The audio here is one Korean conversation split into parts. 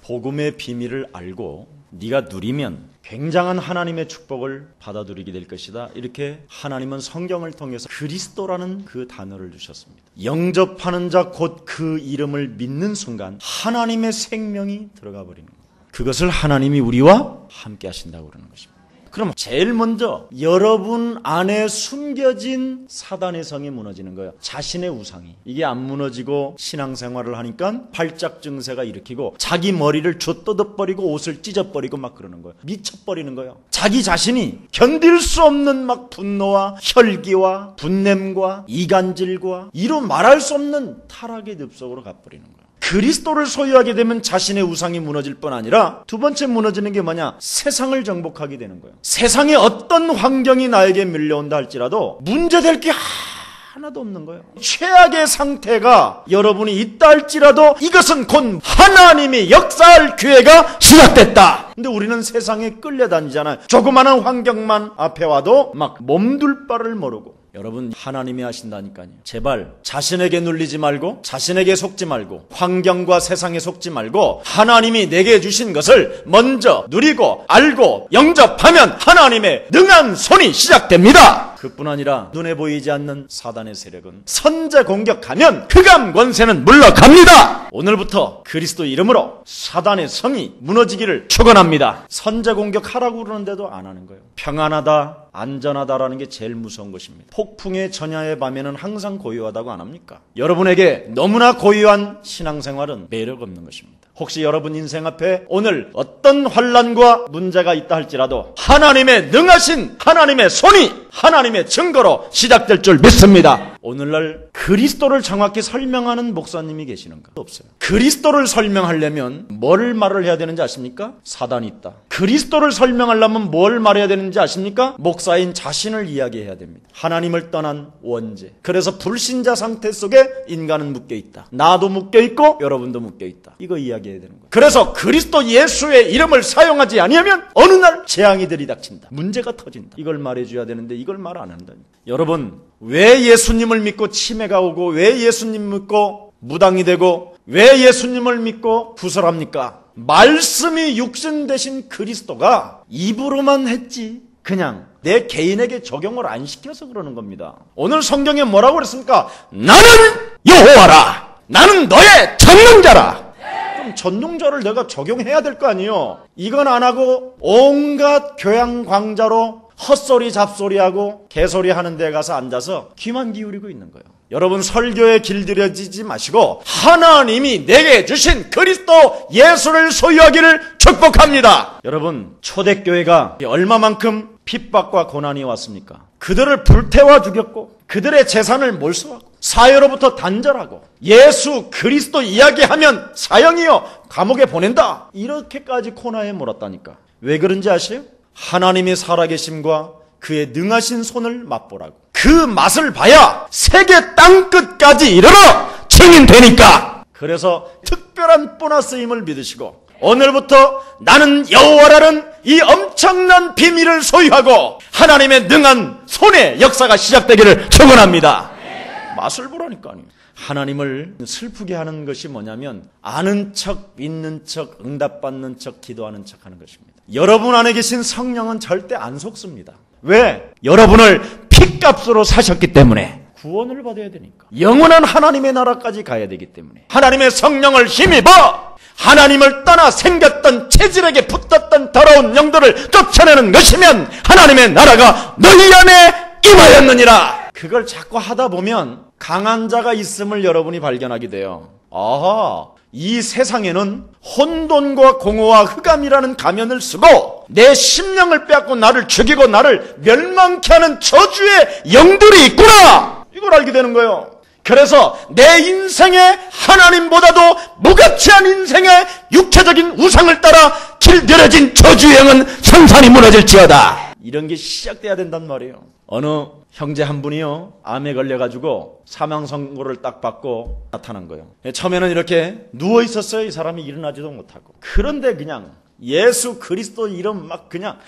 복음의 비밀을 알고 네가 누리면 굉장한 하나님의 축복을 받아 누리게 될 것이다. 이렇게 하나님은 성경을 통해서 그리스도라는 그 단어를 주셨습니다. 영접하는 자 곧 그 이름을 믿는 순간 하나님의 생명이 들어가 버리는 거예요. 그것을 하나님이 우리와 함께 하신다고 그러는 것입니다. 그럼 제일 먼저 여러분 안에 숨겨진 사단의 성이 무너지는 거예요. 자신의 우상이. 이게 안 무너지고 신앙생활을 하니까 발작 증세가 일으키고 자기 머리를 쥐어뜯어버리고 옷을 찢어버리고 막 그러는 거예요. 미쳐버리는 거예요. 자기 자신이 견딜 수 없는 막 분노와 혈기와 분냄과 이간질과 이루 말할 수 없는 타락의 늪속으로 가버리는 거예요. 그리스도를 소유하게 되면 자신의 우상이 무너질 뿐 아니라 두 번째 무너지는 게 뭐냐? 세상을 정복하게 되는 거예요. 세상에 어떤 환경이 나에게 밀려온다 할지라도 문제될 게 하나도 없는 거예요. 최악의 상태가 여러분이 있다 할지라도 이것은 곧 하나님이 역사할 기회가 시작됐다. 근데 우리는 세상에 끌려다니잖아요. 조그마한 환경만 앞에 와도 막 몸둘 바를 모르고. 여러분 하나님이 하신다니까요. 제발 자신에게 눌리지 말고 자신에게 속지 말고 환경과 세상에 속지 말고 하나님이 내게 주신 것을 먼저 누리고 알고 영접하면 하나님의 능한 손이 시작됩니다. 그뿐 아니라 눈에 보이지 않는 사단의 세력은 선제 공격하면 흑암 권세는 물러갑니다. 오늘부터 그리스도 이름으로 사단의 성이 무너지기를 축원합니다. 선제 공격하라고 그러는데도 안 하는 거예요. 평안하다 안전하다라는 게 제일 무서운 것입니다. 폭풍의 전야의 밤에는 항상 고요하다고 안 합니까? 여러분에게 너무나 고요한 신앙생활은 매력 없는 것입니다. 혹시 여러분 인생 앞에 오늘 어떤 환난과 문제가 있다 할지라도 하나님의 능하신 하나님의 손이 하나님의 증거로 시작될 줄 믿습니다. 오늘날 그리스도를 정확히 설명하는 목사님이 계시는가? 없어요. 그리스도를 설명하려면 뭘 말을 해야 되는지 아십니까? 사단이 있다. 그리스도를 설명하려면 뭘 말해야 되는지 아십니까? 목사인 자신을 이야기해야 됩니다. 하나님을 떠난 원죄. 그래서 불신자 상태 속에 인간은 묶여있다. 나도 묶여있고 여러분도 묶여있다. 이거 이야기해야 되는 거예요. 그래서 그리스도 예수의 이름을 사용하지 아니하면 어느 날 재앙이 들이닥친다. 문제가 터진다. 이걸 말해줘야 되는데 이걸 말 안 한다. 여러분 왜 예수님을 믿고 치매가 오고 왜 예수님 믿고 무당이 되고 왜 예수님을 믿고 구설합니까? 말씀이 육신 되신 그리스도가 입으로만 했지 그냥 내 개인에게 적용을 안 시켜서 그러는 겁니다. 오늘 성경에 뭐라고 그랬습니까? 나는 여호와라. 나는 너의 전능자라. 그럼 전능자를 내가 적용해야 될 거 아니에요. 이건 안 하고 온갖 교양 광자로 헛소리 잡소리하고 개소리 하는 데 가서 앉아서 귀만 기울이고 있는 거예요. 여러분 설교에 길들여지지 마시고 하나님이 내게 주신 그리스도 예수를 소유하기를 축복합니다. 여러분 초대교회가 얼마만큼 핍박과 고난이 왔습니까? 그들을 불태워 죽였고 그들의 재산을 몰수하고 사회로부터 단절하고 예수 그리스도 이야기하면 사형이요 감옥에 보낸다. 이렇게까지 코너에 몰았다니까. 왜 그런지 아세요? 하나님의 살아계심과 그의 능하신 손을 맛보라고. 그 맛을 봐야 세계 땅끝까지 이르러 증인되니까. 그래서 특별한 보너스임을 믿으시고 오늘부터 나는 여호와라는 이 엄청난 비밀을 소유하고 하나님의 능한 손의 역사가 시작되기를 축원합니다. 맛을 보라니까요. 하나님을 슬프게 하는 것이 뭐냐면 아는 척, 믿는 척, 응답받는 척, 기도하는 척 하는 것입니다. 여러분 안에 계신 성령은 절대 안 속습니다. 왜? 여러분을 핏값으로 사셨기 때문에 구원을 받아야 되니까. 영원한 하나님의 나라까지 가야 되기 때문에 하나님의 성령을 힘입어 하나님을 떠나 생겼던 체질에게 붙었던 더러운 영들을 쫓아내는 것이면 하나님의 나라가 너희 안에 임하였느니라. 그걸 자꾸 하다 보면 강한 자가 있음을 여러분이 발견하게 돼요. 아하, 이 세상에는 혼돈과 공허와 흑암이라는 가면을 쓰고 내 심령을 빼앗고 나를 죽이고 나를 멸망케 하는 저주의 영들이 있구나. 이걸 알게 되는 거예요. 그래서 내 인생에 하나님보다도 무가치한 인생의 육체적인 우상을 따라 길들여진 저주의 영은 성산이 무너질지어다. 이런 게 시작돼야 된단 말이에요. 어느 형제 한 분이요 암에 걸려가지고 사망 선고를 딱 받고 나타난 거예요. 처음에는 이렇게 누워 있었어요. 이 사람이 일어나지도 못하고. 그런데 그냥 예수 그리스도 이름 막 그냥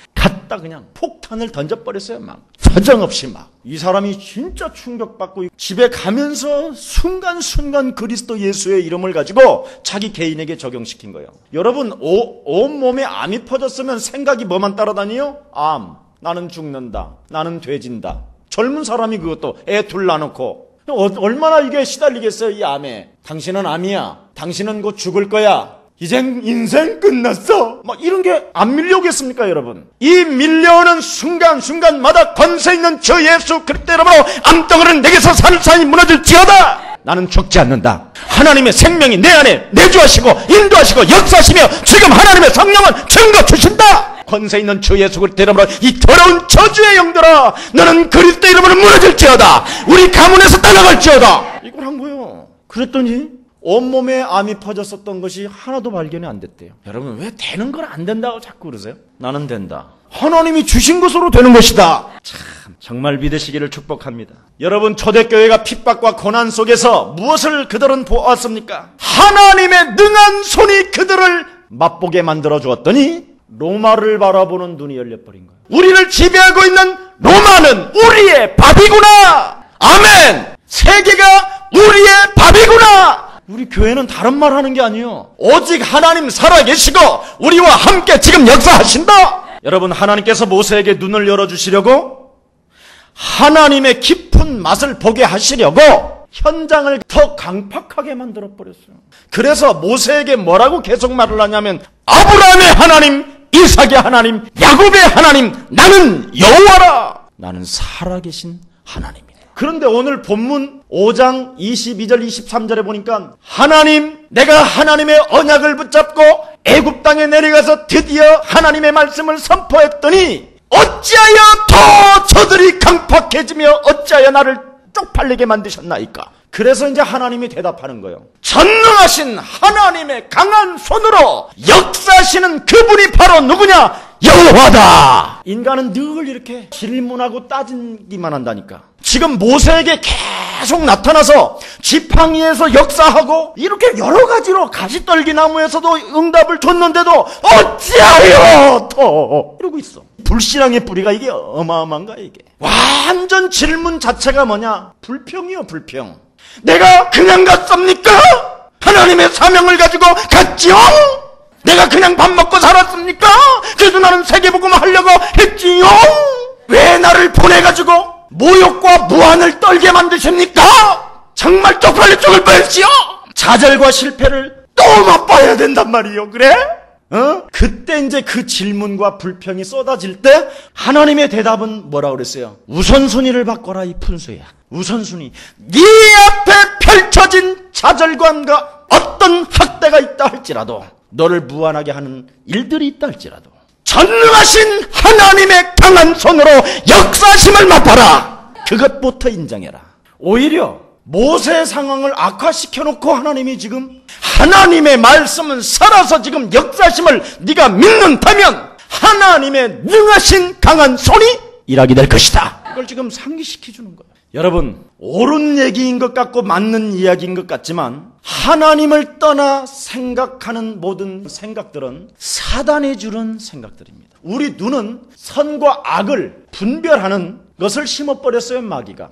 했다. 그냥 폭탄을 던져버렸어요. 막 사정없이 막. 이 사람이 진짜 충격받고 집에 가면서 순간순간 그리스도 예수의 이름을 가지고 자기 개인에게 적용시킨 거예요. 여러분, 온몸에 암이 퍼졌으면 생각이 뭐만 따라다니요? 암, 나는 죽는다, 나는 돼진다. 젊은 사람이 그것도 애 둘 낳아놓고 얼마나 이게 시달리겠어요, 이 암에. 당신은 암이야, 당신은 곧 죽을 거야, 이젠 인생 끝났어, 막 이런 게 안 밀려오겠습니까, 여러분? 이 밀려오는 순간순간마다 권세 있는 저 예수 그리스도 이름으로 암덩어리는 내게서 산산이 무너질지어다. 나는 죽지 않는다. 하나님의 생명이 내 안에 내주하시고 인도하시고 역사하시며 지금 하나님의 성령은 증거 주신다. 권세 있는 주 예수 그리스도 이름으로 이 더러운 저주의 영들아, 너는 그리스도 이름으로 무너질지어다. 우리 가문에서 떠나갈지어다. 이걸 한 거예요. 그랬더니 온몸에 암이 퍼졌었던 것이 하나도 발견이 안 됐대요. 여러분, 왜 되는 건 안 된다고 자꾸 그러세요? 나는 된다. 하나님이 주신 것으로 되는 것이다. 참, 정말 믿으시기를 축복합니다. 여러분, 초대교회가 핍박과 고난 속에서 무엇을 그들은 보았습니까? 하나님의 능한 손이 그들을 맛보게 만들어 주었더니 로마를 바라보는 눈이 열려버린 거예요. 우리를 지배하고 있는 로마는 우리의 밥이구나. 아멘. 세계가 우리의 밥이구나. 우리 교회는 다른 말 하는 게 아니에요. 오직 하나님 살아계시고 우리와 함께 지금 역사하신다. 여러분, 하나님께서 모세에게 눈을 열어주시려고, 하나님의 깊은 맛을 보게 하시려고 현장을 더 강팍하게 만들어버렸어요. 그래서 모세에게 뭐라고 계속 말을 하냐면, 아브라함의 하나님, 이삭의 하나님, 야곱의 하나님, 나는 여호와라. 나는 살아계신 하나님이다. 그런데 오늘 본문 5장 22절 23절에 보니까, 하나님, 내가 하나님의 언약을 붙잡고 애굽 땅에 내려가서 드디어 하나님의 말씀을 선포했더니 어찌하여 더 저들이 강팍해지며 어찌하여 나를 쪽팔리게 만드셨나이까. 그래서 이제 하나님이 대답하는 거예요. 전능하신 하나님의 강한 손으로 역사하시는 그분이 바로 누구냐? 여호와다. 인간은 늘 이렇게 질문하고 따지기만 한다니까. 지금 모세에게 계속 나타나서 지팡이에서 역사하고 이렇게 여러 가지로 가시떨기나무에서도 응답을 줬는데도 어찌하여 더 이러고 있어. 불신앙의 뿌리가 이게 어마어마한가. 이게 완전 질문 자체가 뭐냐? 불평이요, 불평. 내가 그냥 갔습니까? 하나님의 사명을 가지고 갔지요? 내가 그냥 밥 먹고 살았습니까? 그래도 나는 세계복음 하려고 했지요? 왜 나를 보내가지고 모욕과 무한을 떨게 만드십니까? 정말 쪽팔려 죽을 뻔했지요? 좌절과 실패를 또 맛봐야 된단 말이요. 그래? 그때 이제 그 질문과 불평이 쏟아질 때 하나님의 대답은 뭐라 그랬어요? 우선순위를 바꿔라, 이 푼수야. 우선순위. 네 앞에 펼쳐진 좌절감과 어떤 학대가 있다 할지라도, 너를 무한하게 하는 일들이 있다 할지라도, 전능하신 하나님의 강한 손으로 역사심을 맛봐라. 그것부터 인정해라. 오히려 모세의 상황을 악화시켜놓고 하나님이 지금, 하나님의 말씀은 살아서 지금 역사심을 네가 믿는다면 하나님의 능하신 강한 손이 일하게 될 것이다. 이걸 지금 상기시켜주는 거예요. 여러분, 옳은 얘기인 것 같고 맞는 이야기인 것 같지만, 하나님을 떠나 생각하는 모든 생각들은 사단이 주는 생각들입니다. 우리 눈은 선과 악을 분별하는 것을 심어버렸어요, 마귀가.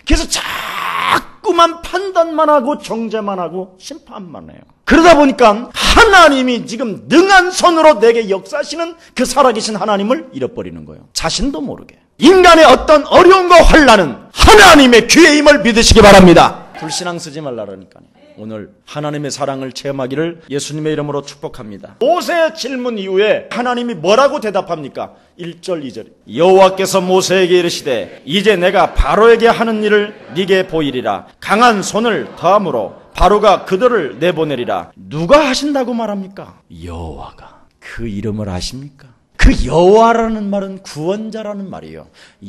그래서 자꾸만 판단만 하고 정죄만 하고 심판만 해요. 그러다 보니까 하나님이 지금 능한 손으로 내게 역사하시는 그 살아계신 하나님을 잃어버리는 거예요. 자신도 모르게. 인간의 어떤 어려움과 환난은 하나님의 귀의 힘을 믿으시기 바랍니다. 불신앙 쓰지 말라니까요. 오늘 하나님의 사랑을 체험하기를 예수님의 이름으로 축복합니다. 모세의 질문 이후에 하나님이 뭐라고 대답합니까? 1절 2절. 여호와께서 모세에게 이르시되 이제 내가 바로에게 하는 일을 네게 보이리라. 강한 손을 더함으로 바로가 그들을 내보내리라. 누가 하신다고 말합니까? 여호와가. 그 이름을 아십니까? 그 여호와라는 말은 구원자라는 말이에요.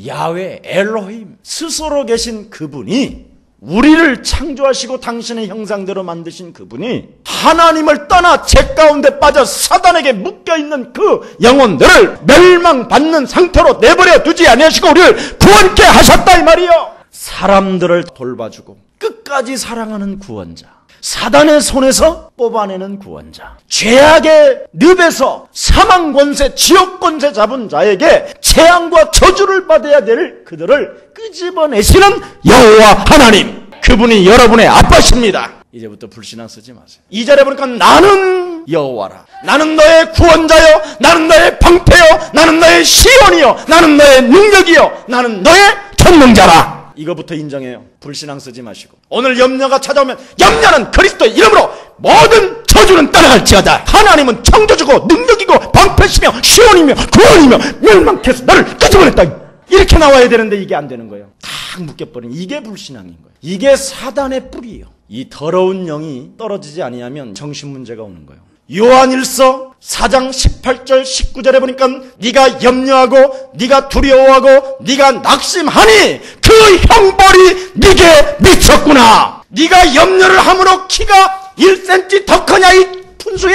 야훼, 엘로힘, 스스로 계신 그분이, 우리를 창조하시고 당신의 형상대로 만드신 그분이 하나님을 떠나 죄 가운데 빠져 사단에게 묶여있는 그 영혼들을 멸망받는 상태로 내버려 두지 아니하시고 우리를 구원케 하셨다 이 말이에요. 사람들을 돌봐주고 끝까지 끝까지 사랑하는 구원자, 사단의 손에서 뽑아내는 구원자, 죄악의 늪에서 사망 권세, 지옥 권세 잡은 자에게 재앙과 저주를 받아야 될 그들을 끄집어내시는 여호와 하나님, 그분이 여러분의 아빠십니다. 이제부터 불신앙 쓰지 마세요. 2절에 보니까 나는 여호와라, 나는 너의 구원자여, 나는 너의 방패여, 나는 너의 시온이여, 나는 너의 능력이여, 나는 너의 전능자라. 이거부터 인정해요. 불신앙 쓰지 마시고. 오늘 염려가 찾아오면 염려는 그리스도의 이름으로 모든 저주는 따라갈지어다. 하나님은 창조주고 능력이고 방패시며 시온이며 구원이며 멸망케 해서 너를 끄집어냈다. 이렇게 나와야 되는데 이게 안 되는 거예요. 탁 묶여버린, 이게 불신앙인 거예요. 이게 사단의 뿌리예요. 이 더러운 영이 떨어지지 아니하면 정신 문제가 오는 거예요. 요한일서 4장 18절 19절에 보니까 네가 염려하고 네가 두려워하고 네가 낙심하니 그 형벌이 네게 미쳤구나. 네가 염려를 함으로 키가 1cm 더 크냐 이 푼수야?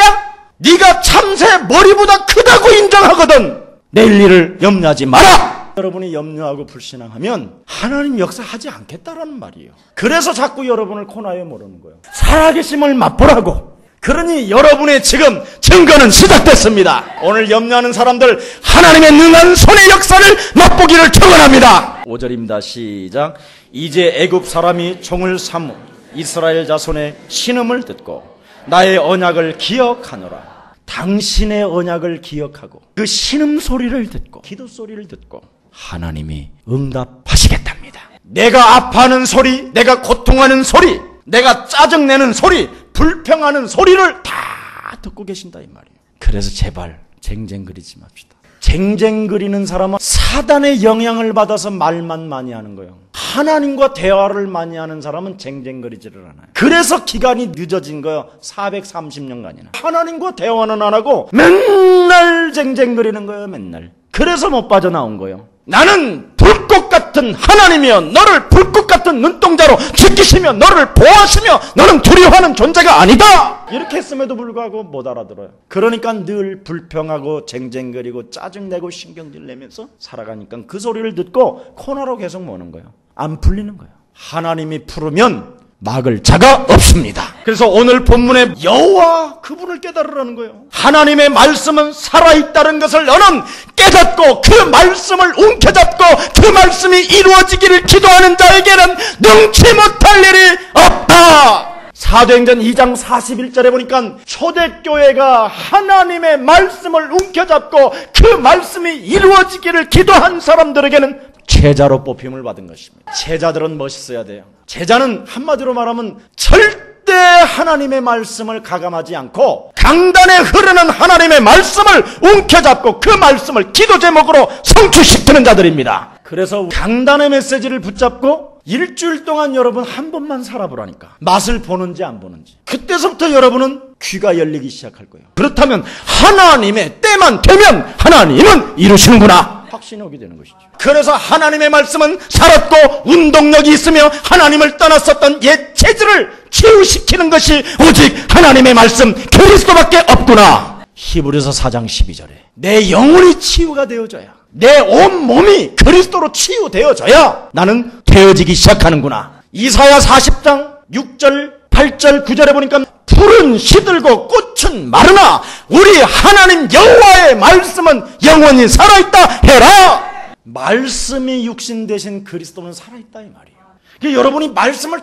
네가 참새 머리보다 크다고 인정하거든. 내일 일을 염려하지 마라. 여러분이 염려하고 불신앙하면 하나님 역사하지 않겠다라는 말이에요. 그래서 자꾸 여러분을 코너에 몰아넣는 거예요. 살아계심을 맛보라고. 그러니 여러분의 지금 증거는 시작됐습니다. 오늘 염려하는 사람들 하나님의 능한 손의 역사를 맛보기를 축원합니다. 5절입니다. 시작. 이제 애굽 사람이 종을 삼어 이스라엘 자손의 신음을 듣고 나의 언약을 기억하노라. 당신의 언약을 기억하고 그 신음 소리를 듣고 기도 소리를 듣고 하나님이 응답하시겠답니다. 내가 아파하는 소리, 내가 고통하는 소리, 내가 짜증내는 소리, 불평하는 소리를 다 듣고 계신다 이 말이에요. 그래서 제발 쟁쟁거리지 맙시다. 쟁쟁거리는 사람은 사단의 영향을 받아서 말만 많이 하는 거예요. 하나님과 대화를 많이 하는 사람은 쟁쟁거리지를 않아요. 그래서 기간이 늦어진 거예요. 430년간이나. 하나님과 대화는 안 하고 맨날 쟁쟁거리는 거예요. 맨날. 그래서 못 빠져나온 거예요. 나는 불꽃 같은 하나님이여 너를 불꽃 같은 눈동자로 지키시며 너를 보호하시며 너는 두려워하는 존재가 아니다. 이렇게 했음에도 불구하고 못 알아들어요. 그러니까 늘 불평하고 쟁쟁거리고 짜증내고 신경질 내면서 살아가니까 그 소리를 듣고 코너로 계속 모는 거예요. 안 풀리는 거예요. 하나님이 풀으면 막을 자가 없습니다. 그래서 오늘 본문의 여호와 그분을 깨달으라는 거예요. 하나님의 말씀은 살아있다는 것을 너는 깨닫고 그 말씀을 움켜잡고 그 말씀이 이루어지기를 기도하는 자에게는 능치 못할 일이 없다. 사도행전 2장 41절에 보니까 초대교회가 하나님의 말씀을 움켜잡고 그 말씀이 이루어지기를 기도한 사람들에게는 제자로 뽑힘을 받은 것입니다. 제자들은 멋있어야 돼요. 제자는 한마디로 말하면 절대 하나님의 말씀을 가감하지 않고 강단에 흐르는 하나님의 말씀을 움켜잡고 그 말씀을 기도 제목으로 성취시키는 자들입니다. 그래서 강단의 메시지를 붙잡고 일주일 동안 여러분 한 번만 살아보라니까. 맛을 보는지 안 보는지. 그때서부터 여러분은 귀가 열리기 시작할 거예요. 그렇다면 하나님의 때만 되면 하나님은 이루시는구나. 확신이 오게 되는 것이죠. 그래서 하나님의 말씀은 살았고 운동력이 있으며 하나님을 떠났었던 옛 체질을 치유시키는 것이 오직 하나님의 말씀 그리스도밖에 없구나. 히브리서 4장 12절에 내 영혼이 치유가 되어져야, 내 온 몸이 그리스도로 치유되어져야 나는 되어지기 시작하는구나. 이사야 40장 6절 8절 9절에 보니까 풀은 시들고 꽃은 마르나 우리 하나님 여호와의 말씀은 영원히 살아있다 해라. 말씀이 육신 되신 그리스도는 살아있다 이 말이에요. 그러니까 여러분이 말씀을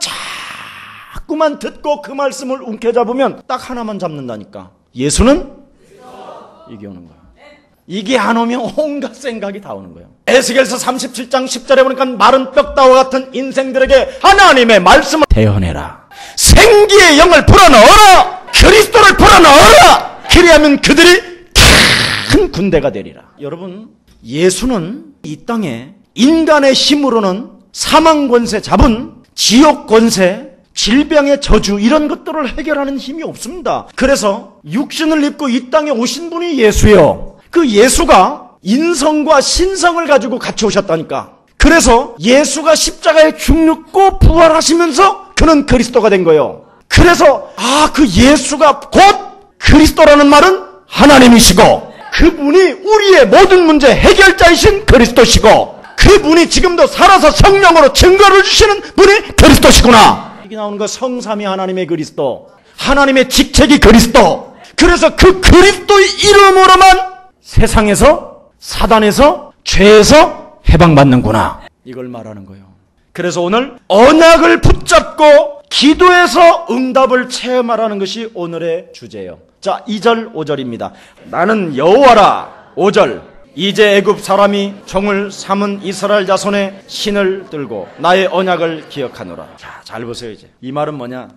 자꾸만 듣고 그 말씀을 움켜잡으면 딱 하나만 잡는다니까. 예수는 이게 오는 거예요. 이게 안 오면 온갖 생각이 다 오는 거예요. 에스겔서 37장 10절에 보니까 마른 뼈다와 같은 인생들에게 하나님의 말씀을 대언해라. 생기의 영을 불어넣어라. 그리스도를 불어넣어라. 그리하면 그들이 큰 군대가 되리라. 여러분, 예수는 이 땅에 인간의 힘으로는 사망 권세 잡은 지옥 권세, 질병의 저주 이런 것들을 해결하는 힘이 없습니다. 그래서 육신을 입고 이 땅에 오신 분이 예수예요. 그 예수가 인성과 신성을 가지고 같이 오셨다니까. 그래서 예수가 십자가에 죽고 부활하시면서 그는 그리스도가 된 거예요. 그래서 그 예수가 곧 그리스도라는 말은 하나님이시고 그분이 우리의 모든 문제 해결자이신 그리스도시고 그분이 지금도 살아서 성령으로 증거를 주시는 분이 그리스도시구나. 여기 나오는 거 성삼위 하나님의 그리스도, 하나님의 직책이 그리스도. 그래서 그 그리스도의 이름으로만 세상에서, 사단에서, 죄에서 해방받는구나, 이걸 말하는 거예요. 그래서 오늘 언약을 붙잡고 기도해서 응답을 체험하라는 것이 오늘의 주제예요. 자, 2절 5절입니다. 나는 여호와라. 5절, 이제 애굽 사람이 종을 삼은 이스라엘 자손의 신을 들고 나의 언약을 기억하노라. 자, 잘 보세요. 이제 이 말은 뭐냐?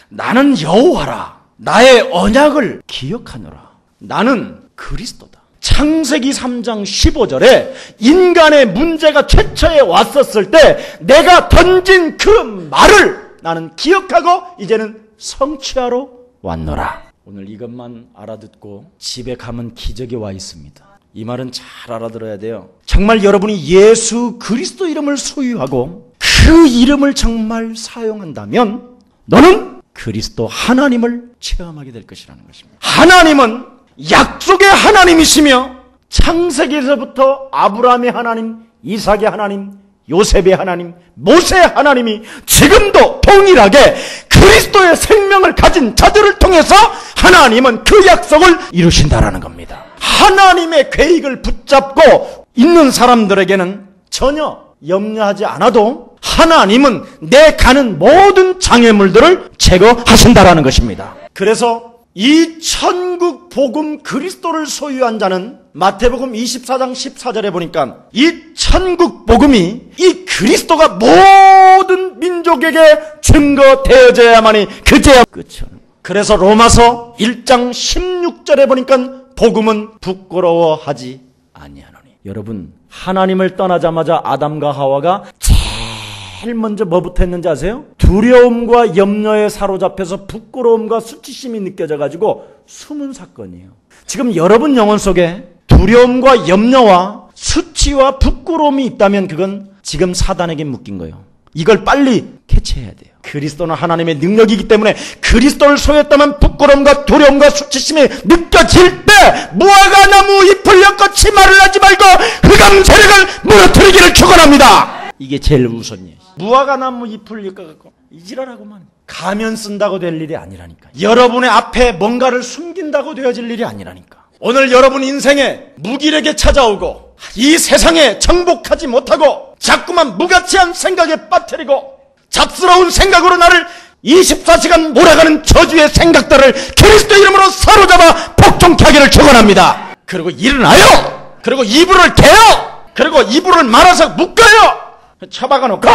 나는 여호와라. 나의 언약을 기억하노라. 나는 그리스도다. 창세기 3장 15절에 인간의 문제가 최초에 왔었을 때 내가 던진 그 말을 나는 기억하고 이제는 성취하러 왔노라. 오늘 이것만 알아듣고 집에 가면 기적이 와 있습니다. 이 말은 잘 알아들어야 돼요. 정말 여러분이 예수 그리스도 이름을 소유하고 그 이름을 정말 사용한다면 너는 그리스도 하나님을 체험하게 될 것이라는 것입니다. 하나님은 약속의 하나님이시며 창세기에서부터 아브라함의 하나님, 이삭의 하나님, 요셉의 하나님, 모세의 하나님이 지금도 동일하게 그리스도의 생명을 가진 자들을 통해서 하나님은 그 약속을 이루신다라는 겁니다. 하나님의 계획을 붙잡고 있는 사람들에게는 전혀 염려하지 않아도 하나님은 내 가는 모든 장애물들을 제거하신다라는 것입니다. 그래서 이 천국 복음 그리스도를 소유한 자는 마태복음 24장 14절에 보니까 이 천국 복음이 이 그리스도가 모든 민족에게 증거되어져야만이 그제야 끝이야. 그래서 로마서 1장 16절에 보니까 복음은 부끄러워하지 아니하노니. 여러분, 하나님을 떠나자마자 아담과 하와가 제일 먼저 뭐부터 했는지 아세요? 두려움과 염려에 사로잡혀서 부끄러움과 수치심이 느껴져가지고 숨은 사건이에요. 지금 여러분 영혼 속에 두려움과 염려와 수치와 부끄러움이 있다면 그건 지금 사단에게 묶인 거예요. 이걸 빨리 캐치해야 돼요. 그리스도는 하나님의 능력이기 때문에 그리스도를 소유했다면 부끄러움과 두려움과 수치심이 느껴질 때 무화과 나무 잎을 엮어 말을 하지 말고 흑암 세력을 무너뜨리기를 축원합니다. 이게 제일 우선이에요. 무화과 나무 잎을 엮어갖고 이지랄하고만 가면 쓴다고 될 일이 아니라니까. 여러분의 앞에 뭔가를 숨긴다고 되어질 일이 아니라니까. 오늘 여러분 인생에 무기력에 찾아오고 이 세상에 정복하지 못하고 자꾸만 무가치한 생각에 빠뜨리고 잡스러운 생각으로 나를 24시간 몰아가는 저주의 생각들을 그리스도 이름으로 사로잡아 복종케 하기를 축원합니다. 그리고 일어나요. 그리고 이불을 개요. 그리고 이불을 말아서 묶어요. 처박아놓고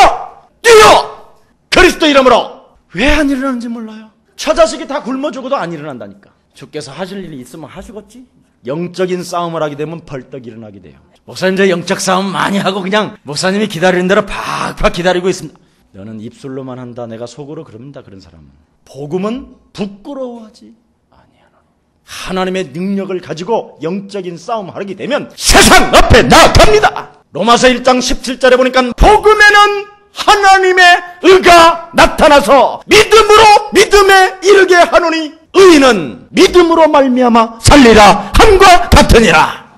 뛰어. 그리스도 이름으로. 왜 안 일어나는지 몰라요. 처자식이 다 굶어 죽어도 안 일어난다니까. 주께서 하실 일이 있으면 하시겠지. 영적인 싸움을 하게 되면 벌떡 일어나게 돼요. 목사님, 저 영적 싸움 많이 하고 그냥 목사님이 기다리는 대로 팍팍 기다리고 있습니다. 너는 입술로만 한다. 내가 속으로 그럽니다. 그런 사람은. 복음은 부끄러워하지 아니하노니. 하나님의 능력을 가지고 영적인 싸움을 하게 되면 세상 앞에 나갑니다. 로마서 1장 17절에 보니까 복음에는 하나님의 의가 나타나서 믿음으로 믿음에 이르게 하노니 의인은 믿음으로 말미암아 살리라 함과 같으니라.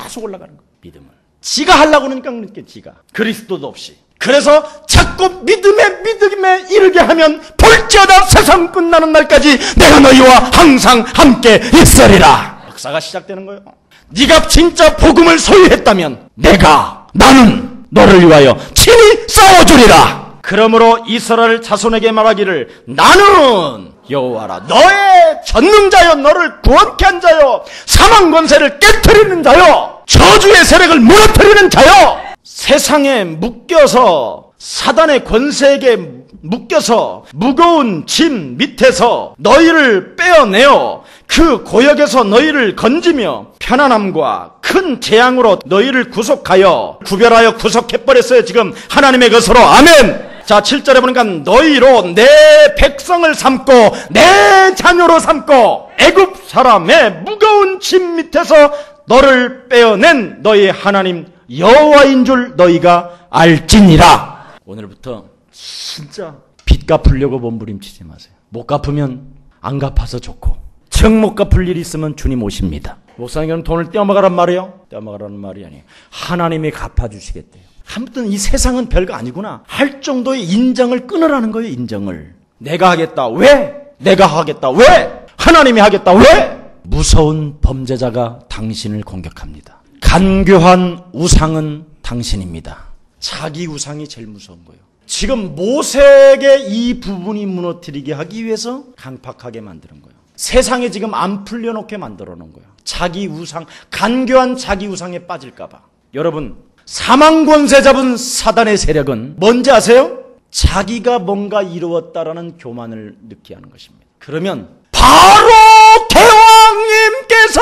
계속 올라가는 거. 믿음은 지가 하려고 그러니까 그렇게 지가 그리스도도 없이. 그래서 자꾸 믿음에 이르게 하면 볼지어다 세상 끝나는 날까지 내가 너희와 항상 함께 있으리라. 역사가 시작되는 거예요. 네가 진짜 복음을 소유했다면 나는 너를 위하여 친히 싸워주리라. 그러므로 이스라엘 자손에게 말하기를 나는 여호와라. 너의 전능자여, 너를 구원케 한 자여, 사망 권세를 깨트리는 자여, 저주의 세력을 무너뜨리는 자여. 세상에 묶여서 사단의 권세에게 묶여서 무거운 짐 밑에서 너희를 빼어내어 그 고역에서 너희를 건지며 편안함과 큰 재앙으로 너희를 구속하여 구별하여 구속해버렸어요. 지금 하나님의 것으로. 아멘. 자, 7절에 보니까 너희로 내 백성을 삼고 내 자녀로 삼고 애굽 사람의 무거운 짐 밑에서 너를 빼어낸 너희 하나님 여호와인 줄 너희가 알지니라. 오늘부터 진짜 빚 갚으려고 몸부림치지 마세요. 못 갚으면 안 갚아서 좋고, 정 못 갚을 일이 있으면 주님 오십니다. 목사님은 돈을 떼어먹으란 말이에요? 떼어먹으라는 말이 아니에요. 하나님이 갚아주시겠대요. 아무튼 이 세상은 별거 아니구나 할 정도의 인정을 끊으라는 거예요. 인정을. 내가 하겠다. 왜? 내가 하겠다. 왜? 하나님이 하겠다. 왜? 무서운 범죄자가 당신을 공격합니다. 간교한 우상은 당신입니다. 자기 우상이 제일 무서운 거예요. 지금 모세에게 이 부분이 무너뜨리게 하기 위해서 강팍하게 만드는 거예요. 세상에 지금 안 풀려놓게 만들어 놓은 거예요. 자기 우상, 간교한 자기 우상에 빠질까 봐. 여러분, 사망 권세 잡은 사단의 세력은 뭔지 아세요? 자기가 뭔가 이루었다라는 교만을 느끼게 하는 것입니다. 그러면 바로 대왕님께서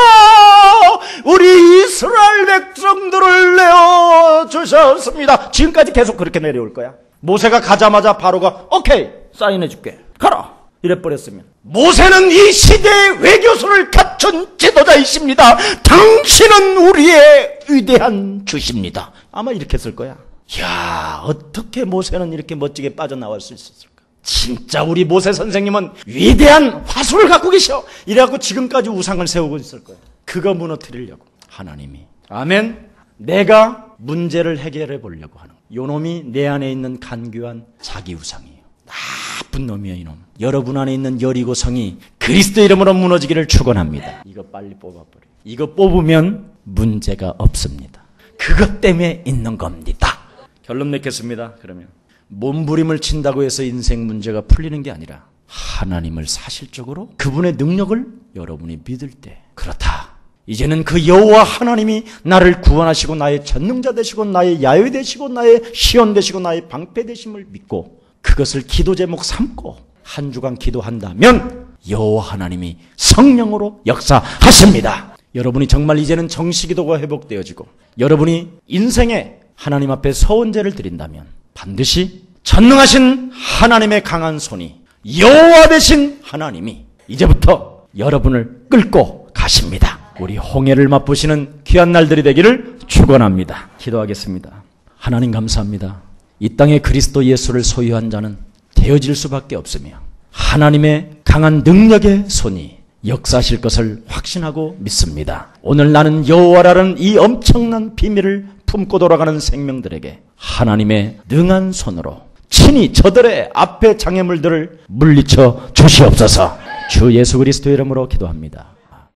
우리 이스라엘 백성들을 내어주셨습니다. 지금까지 계속 그렇게 내려올 거야. 모세가 가자마자 바로가 오케이 사인해 줄게 가라 이래버렸으면 모세는 이 시대의 외교수를 갖춘 지도자이십니다. 당신은 우리의 위대한 주십니다. 아마 이렇게 쓸 거야. 이야, 어떻게 모세는 이렇게 멋지게 빠져나올 수 있었을까? 진짜 우리 모세 선생님은 위대한 화술을 갖고 계셔. 이래갖고 지금까지 우상을 세우고 있을 거야. 그거 무너뜨리려고 하나님이. 아멘. 내가 문제를 해결해 보려고 하는 요놈이 내 안에 있는 간교한 자기 우상이에요. 나쁜 놈이야 이놈. 여러분 안에 있는 여리고 성이 그리스도 이름으로 무너지기를 축원합니다. 이거 빨리 뽑아버려. 이거 뽑으면 문제가 없습니다. 그것 때문에 있는 겁니다. 결론 맺겠습니다. 그러면 몸부림을 친다고 해서 인생 문제가 풀리는 게 아니라 하나님을 사실적으로 그분의 능력을 여러분이 믿을 때 그렇다. 이제는 그 여호와 하나님이 나를 구원하시고 나의 전능자 되시고 나의 야훼 되시고 나의 시온 되시고 나의 방패 되심을 믿고 그것을 기도 제목 삼고 한 주간 기도한다면 여호와 하나님이 성령으로 역사하십니다. 여러분이 정말 이제는 정시기도가 회복되어지고 여러분이 인생에 하나님 앞에 서원제를 드린다면 반드시 전능하신 하나님의 강한 손이 여호와 되신 하나님이 이제부터 여러분을 끌고 가십니다. 우리 홍해를 맛보시는 귀한 날들이 되기를 축원합니다. 기도하겠습니다. 하나님 감사합니다. 이 땅에 그리스도 예수를 소유한 자는 되어질 수밖에 없으며 하나님의 강한 능력의 손이 역사하실 것을 확신하고 믿습니다. 오늘 나는 여호와라는 이 엄청난 비밀을 품고 돌아가는 생명들에게 하나님의 능한 손으로 친히 저들의 앞에 장애물들을 물리쳐 주시옵소서. 주 예수 그리스도의 이름으로 기도합니다.